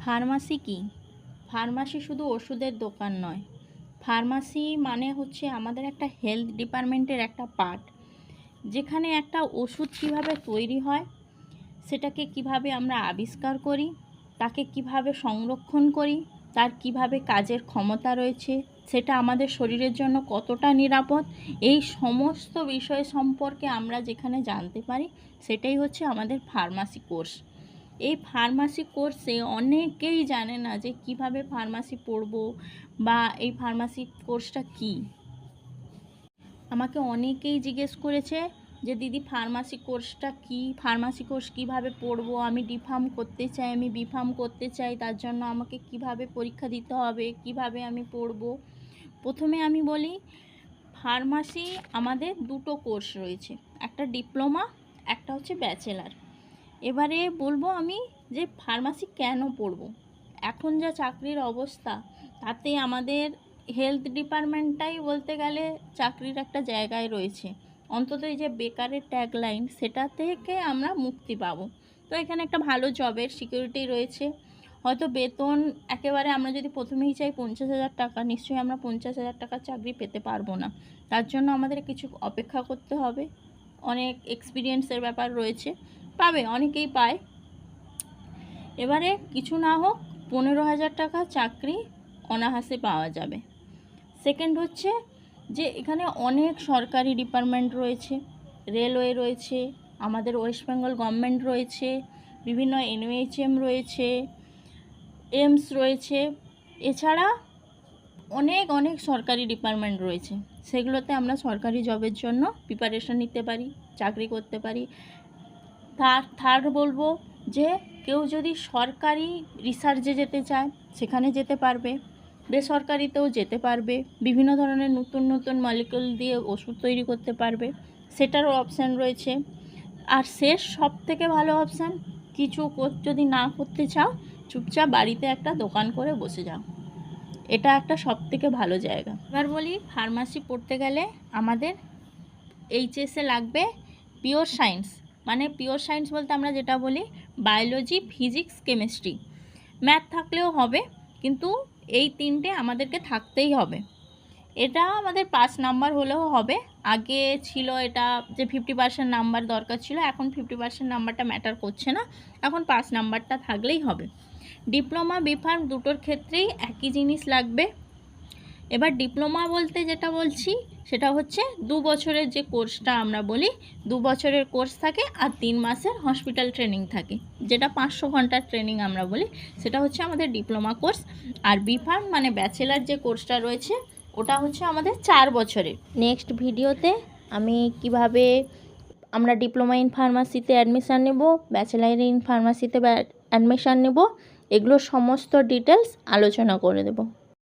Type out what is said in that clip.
Pharmacy কি? Pharmacy শুধু ওষুধের দোকান নয়। ফার্মাসি মানে হচ্ছে আমাদের একটা হেলথ ডিপার্টমেন্টের একটা পার্ট, যেখানে একটা ওষুধ কিভাবে তৈরি হয়, সেটাকে কিভাবে আমরা আবিষ্কার করি, তাকে কিভাবে সংরক্ষণ করি, তার কিভাবে কাজের ক্ষমতা রয়েছে, সেটা আমাদের শরীরের জন্য কতটা নিরাপদ, এই সমস্ত বিষয় সম্পর্কে আমরা যেখানে জানতে পারি, সেটাই হচ্ছে আমাদের ফার্মাসি কোর্স। এই ফার্মাসি কোর্সে অনেকেই জানে না যে কিভাবে ফার্মাসি পড়বো বা এই ফার্মাসি কোর্সটা কি। আমাকে অনেকেই জিজ্ঞেস করেছে যে দিদি ফার্মাসি কোর্সটা কি, ফার্মাসি কোর্স কিভাবে পড়বো, আমি ডিফার্ম করতে চাই, আমি বিফার্ম করতে চাই, তার জন্য আমাকে কিভাবে পরীক্ষা দিতে হবে, কিভাবে আমি পড়বো। প্রথমে আমি বলি, ফার্মাসি আমাদের দুটো কোর্স রয়েছে, একটা ডিপ্লোমা, একটা হচ্ছে ব্যাচেলার। এবারে বলবো আমি যে ফার্মাসি কেন পড়বো। এখন যা চাকরির অবস্থা, তাতে আমাদের হেলথ ডিপার্টমেন্টটাই বলতে গেলে চাকরির একটা জায়গায় রয়েছে। অন্তত এই যে বেকারের ট্যাগলাইন, সেটা থেকে আমরা মুক্তি পাবো। তো এখানে একটা ভালো জবের সিকিউরিটি রয়েছে। হয়তো বেতন একেবারে আমরা যদি প্রথমেই চাই 50,000 টাকা, নিশ্চয়ই আমরা 50,000 টাকার চাকরি পেতে পারবো না। তার জন্য আমাদের কিছু অপেক্ষা করতে হবে, অনেক এক্সপিরিয়েন্সের ব্যাপার রয়েছে, পাবে, অনেকেই পায়। এবারে কিছু না হোক 15,000 টাকা চাকরি অনায়াসে পাওয়া যাবে। সেকেন্ড হচ্ছে যে এখানে অনেক সরকারি ডিপার্টমেন্ট রয়েছে, রেলওয়ে রয়েছে, আমাদের ওয়েস্ট বেঙ্গল গভর্নমেন্ট রয়েছে, বিভিন্ন NUHM রয়েছে, এইমস রয়েছে, এছাড়া অনেক অনেক সরকারি ডিপার্টমেন্ট রয়েছে। সেগুলোতে আমরা সরকারি জবের জন্য প্রিপারেশন নিতে পারি, চাকরি করতে পারি। থার্ড বলবো যে কেউ যদি সরকারি রিসার্চে যেতে চায় সেখানে যেতে পারবে, বেসরকারিতেও যেতে পারবে, বিভিন্ন ধরনের নতুন নতুন মলিকিউল দিয়ে ওষুধ তৈরি করতে পারবে, সেটারও অপশান রয়েছে। আর শেষ সবথেকে ভালো অপশান, কিছু যদি না করতে চাও, চুপচাপ বাড়িতে একটা দোকান করে বসে যাও, এটা একটা সবথেকে ভালো জায়গা। এবার বলি, ফার্মাসি পড়তে গেলে আমাদের HSে লাগবে পিওর সায়েন্স। মানে পিওর সায়েন্স বলতে আমরা যেটা বলি বায়োলজি, ফিজিক্স, কেমিস্ট্রি। ম্যাথ থাকলেও হবে, কিন্তু এই তিনটে আমাদেরকে থাকতেই হবে। এটা আমাদের 5 নাম্বার হলেও হবে। আগে ছিল এটা যে 50% নাম্বার দরকার ছিল, এখন 50% নাম্বারটা ম্যাটার করছে না, এখন 5 নাম্বারটা থাকলেই হবে। ডিপ্লোমা, বিফার্ম দুটোর ক্ষেত্রেই একই জিনিস লাগবে। এবার ডিপ্লোমা বলতে যেটা বলছি সেটা হচ্ছে 2 বছরের যে কোর্সটা আমরা বলি, 2 বছরের কোর্স থাকে আর 3 মাসের হসপিটাল ট্রেনিং থাকে, যেটা 500 ঘন্টার ট্রেনিং আমরা বলি, সেটা হচ্ছে আমাদের ডিপ্লোমা কোর্স। আর বিফার্ম মানে ব্যাচেলার যে কোর্সটা রয়েছে, ওটা হচ্ছে আমাদের 4 বছরের। নেক্সট ভিডিওতে আমি কিভাবে আমরা ডিপ্লোমা ইন ফার্মাসিতে অ্যাডমিশান নেব, ব্যাচেলার ইন ফার্মাসিতে অ্যাডমিশান নেব, এগুলো সমস্ত ডিটেলস আলোচনা করে দেব।